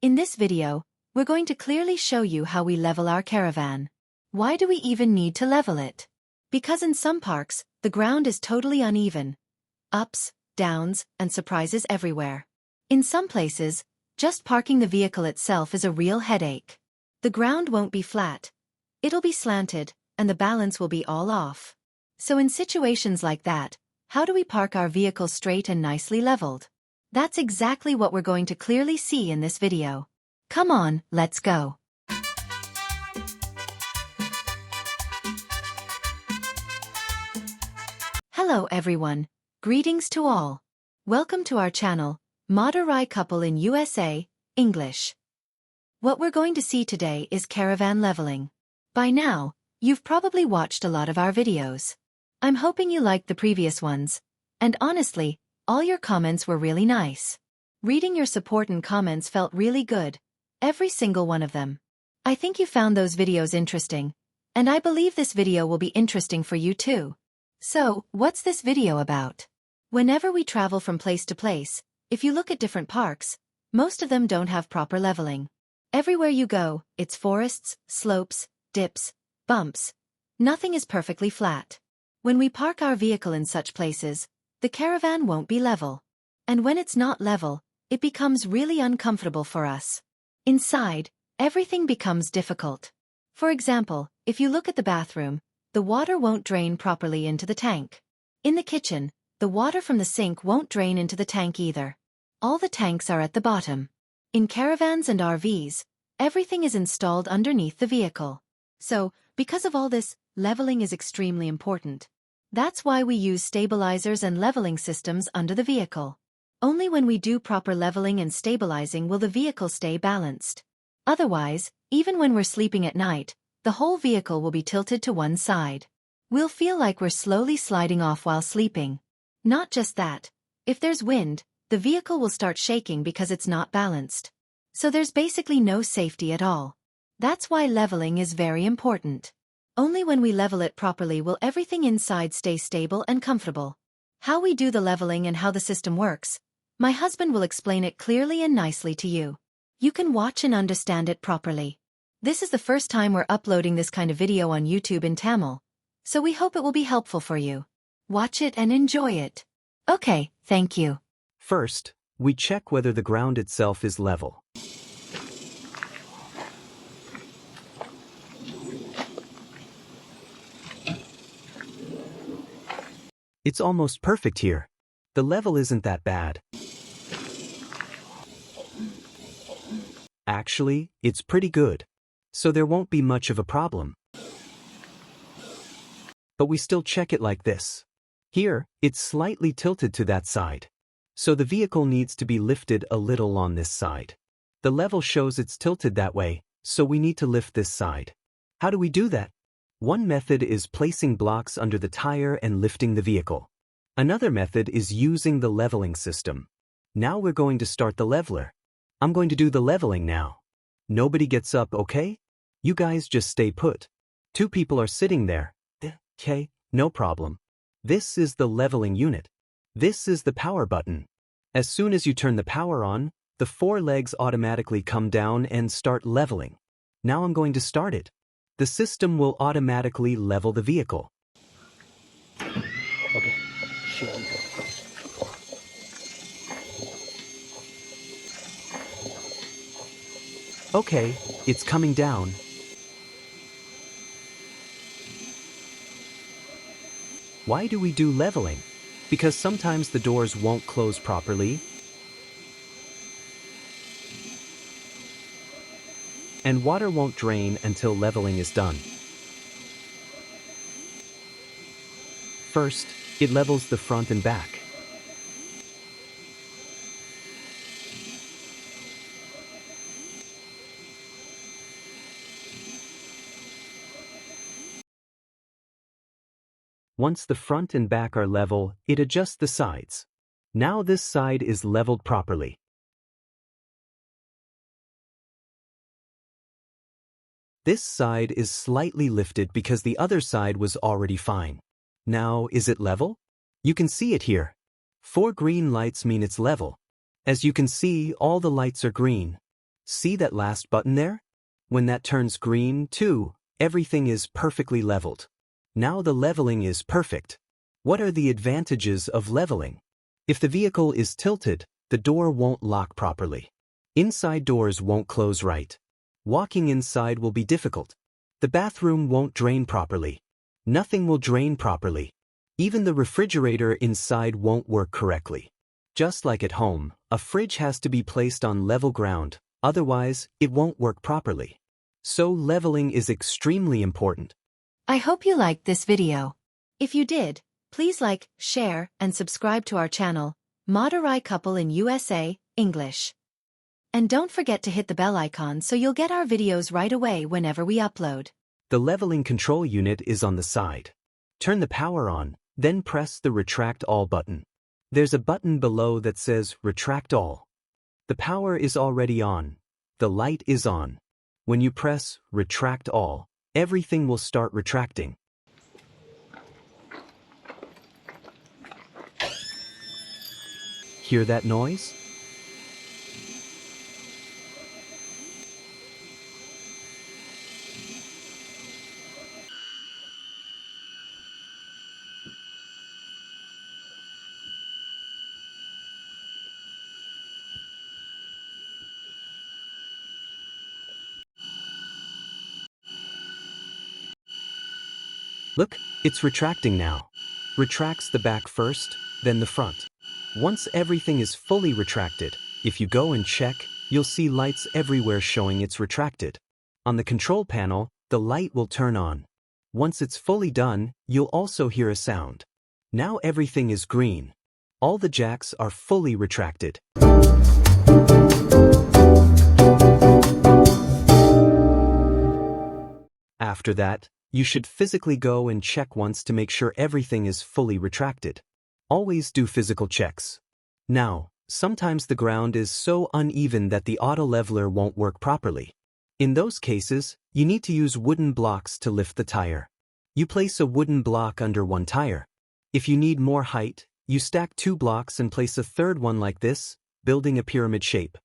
In this video, we're going to clearly show you how we level our caravan. Why do we even need to level it? Because in some parks, the ground is totally uneven. Ups, downs, and surprises everywhere. In some places, just parking the vehicle itself is a real headache. The ground won't be flat. It'll be slanted, and the balance will be all off. So in situations like that, how do we park our vehicle straight and nicely leveled? That's exactly what we're going to clearly see in this video. Come on, let's go. Hello everyone. Greetings to all. Welcome to our channel, Motorhomes Couple in USA, English. What we're going to see today is caravan leveling. By now, you've probably watched a lot of our videos. I'm hoping you liked the previous ones. And honestly, all your comments were really nice. Reading your support and comments felt really good. Every single one of them. I think you found those videos interesting. And I believe this video will be interesting for you too. So, what's this video about? Whenever we travel from place to place, if you look at different parks, most of them don't have proper leveling. Everywhere you go, it's forests, slopes, dips, bumps. Nothing is perfectly flat. When we park our vehicle in such places, the caravan won't be level. And when it's not level, it becomes really uncomfortable for us. Inside, everything becomes difficult. For example, if you look at the bathroom, the water won't drain properly into the tank. In the kitchen, the water from the sink won't drain into the tank either. All the tanks are at the bottom. In caravans and RVs, everything is installed underneath the vehicle. So, because of all this, leveling is extremely important. That's why we use stabilizers and leveling systems under the vehicle. Only when we do proper leveling and stabilizing will the vehicle stay balanced. Otherwise, even when we're sleeping at night, the whole vehicle will be tilted to one side. We'll feel like we're slowly sliding off while sleeping. Not just that. If there's wind, the vehicle will start shaking because it's not balanced. So there's basically no safety at all. That's why leveling is very important. Only when we level it properly will everything inside stay stable and comfortable. How we do the leveling and how the system works, my husband will explain it clearly and nicely to you. You can watch and understand it properly. This is the first time we're uploading this kind of video on YouTube in Tamil, so we hope it will be helpful for you. Watch it and enjoy it. Okay, thank you. First, we check whether the ground itself is level. It's almost perfect here. The level isn't that bad. Actually, it's pretty good. So there won't be much of a problem. But we still check it like this. Here, it's slightly tilted to that side. So the vehicle needs to be lifted a little on this side. The level shows it's tilted that way, so we need to lift this side. How do we do that? One method is placing blocks under the tire and lifting the vehicle. Another method is using the leveling system. Now we're going to start the leveler. I'm going to do the leveling now. Nobody gets up, okay? You guys just stay put. Two people are sitting there. Okay, no problem. This is the leveling unit. This is the power button. As soon as you turn the power on, the four legs automatically come down and start leveling. Now I'm going to start it. The system will automatically level the vehicle. Okay, here we go. Okay, it's coming down. Why do we do leveling? Because sometimes the doors won't close properly, and water won't drain until leveling is done. First, it levels the front and back. Once the front and back are level, it adjusts the sides. Now this side is leveled properly. This side is slightly lifted because the other side was already fine. Now, is it level? You can see it here. 4 green lights mean it's level. As you can see, all the lights are green. See that last button there? When that turns green, too, everything is perfectly leveled. Now the leveling is perfect. What are the advantages of leveling? If the vehicle is tilted, the door won't lock properly. Inside doors won't close right. Walking inside will be difficult. The bathroom won't drain properly. Nothing will drain properly. Even the refrigerator inside won't work correctly. Just like at home, a fridge has to be placed on level ground, otherwise, it won't work properly. So leveling is extremely important. I hope you liked this video. If you did, please like, share, and subscribe to our channel, Madurai Couple in USA, English. And don't forget to hit the bell icon so you'll get our videos right away whenever we upload. The leveling control unit is on the side. Turn the power on, then press the Retract All button. There's a button below that says Retract All. The power is already on. The light is on. When you press Retract All, everything will start retracting. Hear that noise? Look, it's retracting now. Retracts the back first, then the front. Once everything is fully retracted, if you go and check, you'll see lights everywhere showing it's retracted. On the control panel, the light will turn on. Once it's fully done, you'll also hear a sound. Now everything is green. All the jacks are fully retracted. After that, you should physically go and check once to make sure everything is fully retracted. Always do physical checks. Now, sometimes the ground is so uneven that the auto leveler won't work properly. In those cases, you need to use wooden blocks to lift the tire. You place a wooden block under one tire. If you need more height, you stack 2 blocks and place a third one like this, building a pyramid shape.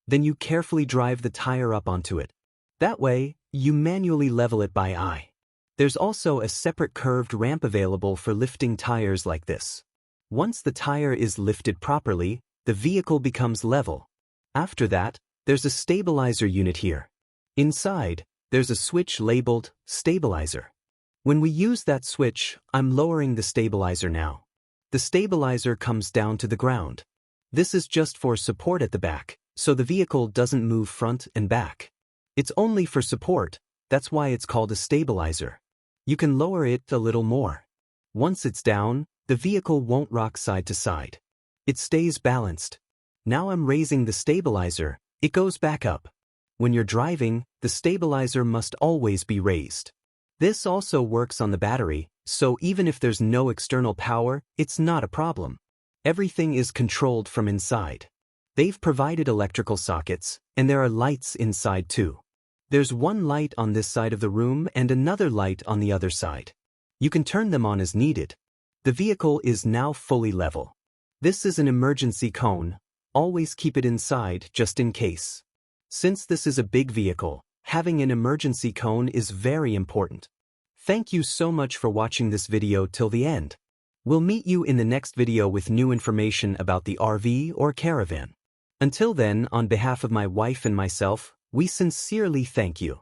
Then you carefully drive the tire up onto it. That way, you manually level it by eye. There's also a separate curved ramp available for lifting tires like this. Once the tire is lifted properly, the vehicle becomes level. After that, there's a stabilizer unit here. Inside, there's a switch labeled Stabilizer. When we use that switch, I'm lowering the stabilizer now. The stabilizer comes down to the ground. This is just for support at the back, so the vehicle doesn't move front and back. It's only for support, that's why it's called a stabilizer. You can lower it a little more. Once it's down, the vehicle won't rock side to side. It stays balanced. Now I'm raising the stabilizer, it goes back up. When you're driving, the stabilizer must always be raised. This also works on the battery, so even if there's no external power, it's not a problem. Everything is controlled from inside. They've provided electrical sockets, and there are lights inside too. There's one light on this side of the room and another light on the other side. You can turn them on as needed. The vehicle is now fully level. This is an emergency cone. Always keep it inside just in case. Since this is a big vehicle, having an emergency cone is very important. Thank you so much for watching this video till the end. We'll meet you in the next video with new information about the RV or Caravan. Until then, on behalf of my wife and myself, we sincerely thank you.